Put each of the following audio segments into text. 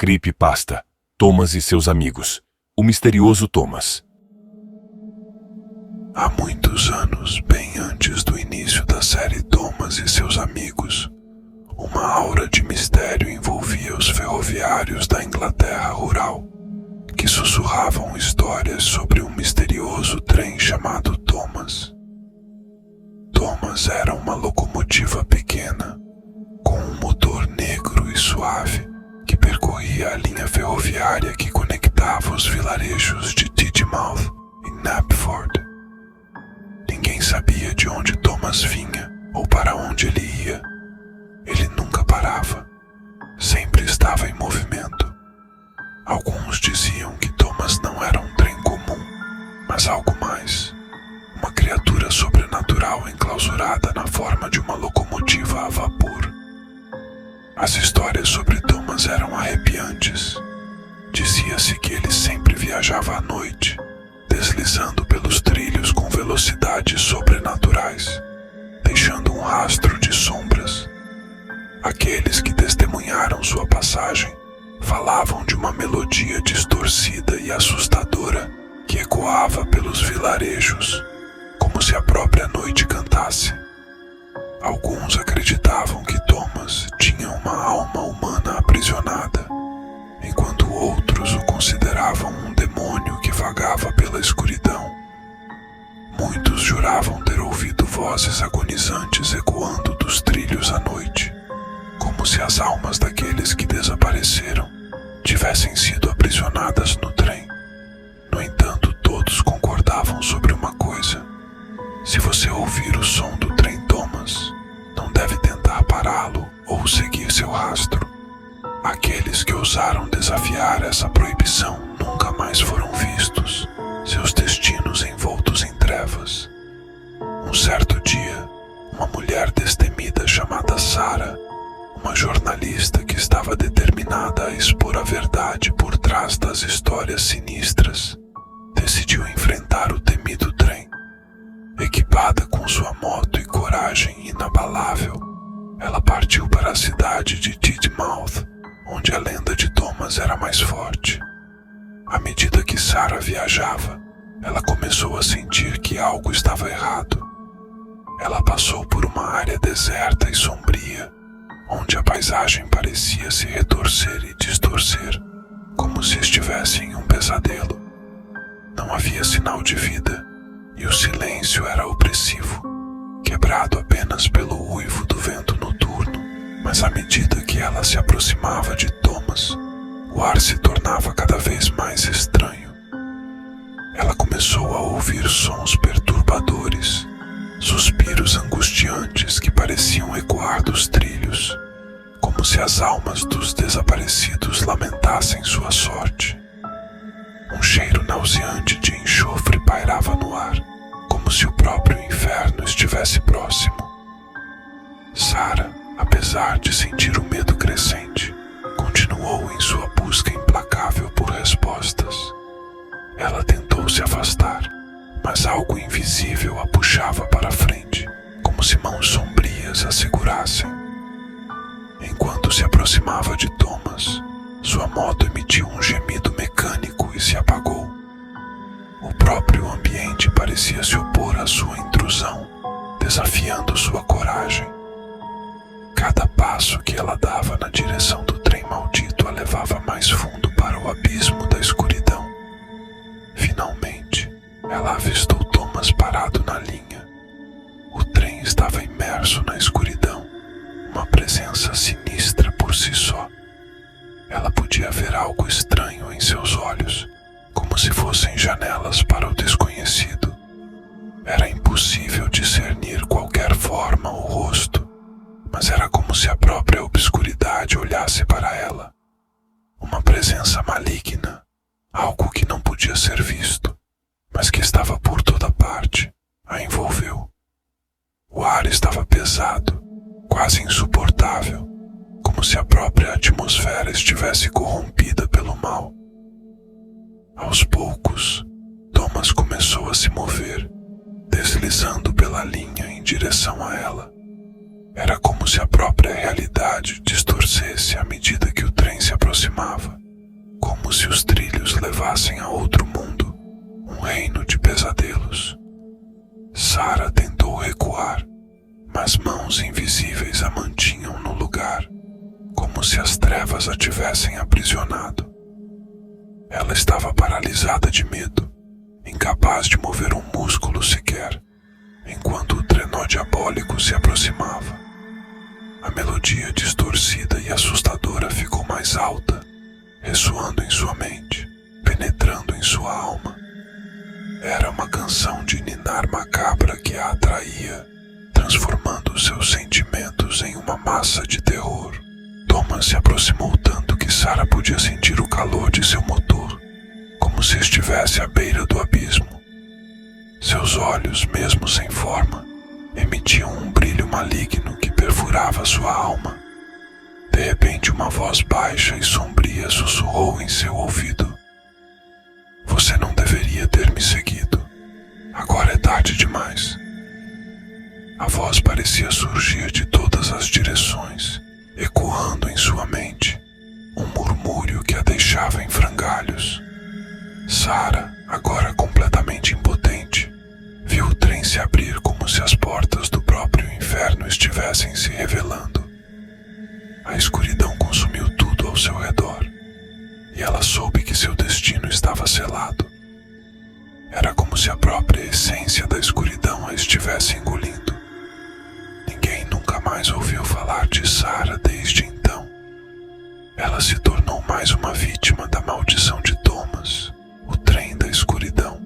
Creepypasta, Thomas e seus amigos. O misterioso Thomas. Há muitos anos, bem antes do início da série Thomas e seus amigos, uma aura de mistério envolvia os ferroviários da Inglaterra rural, que sussurravam histórias sobre um misterioso trem chamado Thomas. Thomas era uma locomotiva pequena, com um motor negro e suave, que percorria a linha ferroviária que conectava os vilarejos de Tidmouth e Knapford. Ninguém sabia de onde Thomas vinha ou para onde ele ia. Ele nunca parava, sempre estava em movimento. Alguns diziam que Thomas não era um trem comum, mas algo mais. Uma criatura sobrenatural enclausurada na forma de uma locomotiva a vapor. As histórias sobre Thomas eram arrepiantes. Dizia-se que ele sempre viajava à noite, deslizando pelos trilhos com velocidades sobrenaturais, deixando um rastro de sombras. Aqueles que testemunharam sua passagem falavam de uma melodia distorcida e assustadora que ecoava pelos vilarejos, como se a própria noite cantasse. Alguns acreditavam que Thomas tinha uma alma humana aprisionada, enquanto outros o consideravam um demônio que vagava pela escuridão. Muitos juravam ter ouvido vozes agonizantes ecoando dos trilhos à noite, como se as almas daqueles que desapareceram tivessem sido aprisionadas no trem. No entanto, todos concordavam sobre uma coisa: se você ouvir o som do trem Thomas, não deve tentar pará-lo ou seguir seu rastro. Aqueles que ousaram desafiar essa proibição nunca mais foram vistos, seus destinos envoltos em trevas. Um certo dia, uma mulher destemida chamada Sarah, uma jornalista que estava determinada a expor a verdade por trás das histórias sinistras, decidiu enfrentar o temido trem. Equipada com sua moto e coragem inabalável, ela partiu para a cidade de Tidmouth, onde a lenda de Thomas era mais forte. À medida que Sarah viajava, ela começou a sentir que algo estava errado. Ela passou por uma área deserta e sombria, onde a paisagem parecia se retorcer e distorcer, como se estivesse em um pesadelo. Não havia sinal de vida, e o silêncio era opressivo, quebrado apenas pelo uivo do vento noturno. Mas à medida que ela se aproximava de Thomas, o ar se tornava cada vez mais estranho. Ela começou a ouvir sons perturbadores, suspiros angustiantes que pareciam ecoar dos trilhos, como se as almas dos desaparecidos lamentassem sua sorte. Um cheiro nauseante de enxofre pairava no ar, como se o próprio inferno estivesse próximo. Sarah, apesar de sentir o medo crescente, continuou em sua busca implacável por respostas. Ela tentou se afastar, mas algo invisível a puxava para frente, como se mãos sombrias a segurassem. Enquanto se aproximava de Thomas, sua moto emitiu um gemido mecânico e se apagou. O próprio ambiente parecia se opor à sua intrusão, desafiando sua coragem. Cada passo que ela dava na direção do trem maldito a levava mais fundo para o abismo da escuridão. Finalmente, ela avistou Thomas parado na linha. O trem estava imerso na escuridão, uma presença sinistra por si só. Ela podia ver algo estranho em seus olhos, como se fossem janelas para o desconhecido. Era impossível discernir qualquer forma ou rosto, mas era como se a própria obscuridade olhasse para ela. Uma presença maligna, algo que não podia ser visto, mas que estava por toda parte, a envolveu. O ar estava pesado, quase insuportável, como se a própria atmosfera estivesse corrompida pelo mal. Aos poucos, Thomas começou a se mover, deslizando pela linha em direção a ela. Era como se a própria realidade distorcesse à medida que o trem se aproximava. aproximava, como se os trilhos levassem a outro mundo, um reino de pesadelos. Sarah tentou recuar, mas mãos invisíveis a mantinham no lugar, como se as trevas a tivessem aprisionado. Ela estava paralisada de medo, incapaz de mover um músculo sequer, enquanto o trenó diabólico se aproximava. A melodia distorcida e assustadora ficou mais alta, ressoando em sua mente, penetrando em sua alma. Era uma canção de ninar macabra que a atraía, transformando seus sentimentos em uma massa de terror. Thomas se aproximou tanto que Sarah podia sentir o calor de seu motor, como se estivesse à beira do abismo. Seus olhos, mesmo sem forma, emitiam um brilho maligno que perfurava sua alma. De repente, uma voz baixa e sombria sussurrou em seu ouvido: "Você não deveria ter me seguido. Agora é tarde demais." A voz parecia surgir de todas as direções, ecoando em sua mente, um murmúrio que a deixava em frangalhos. Sarah, agora completamente impotente, viu o trem se abrir como se as portas do próprio inferno estivessem se revelando. A escuridão consumiu tudo ao seu redor, e ela soube que seu destino estava selado. Era como se a própria essência da escuridão a estivesse engolindo. Ninguém nunca mais ouviu falar de Sarah desde então. Ela se tornou mais uma vítima da maldição de Thomas, o trem da escuridão.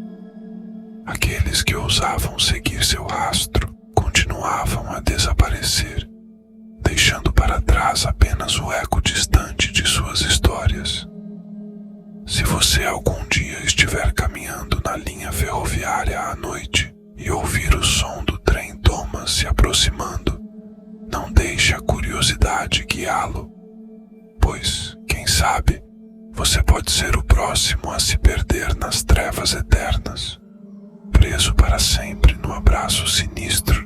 Aqueles que ousavam seguir seu rastro continuavam a desaparecer, deixando para trás apenas o eco distante de suas histórias. Se você algum dia estiver caminhando na linha ferroviária à noite e ouvir o som do trem Thomas se aproximando, não deixe a curiosidade guiá-lo, pois, quem sabe, você pode ser o próximo a se perder nas trevas eternas, preso para sempre no abraço sinistro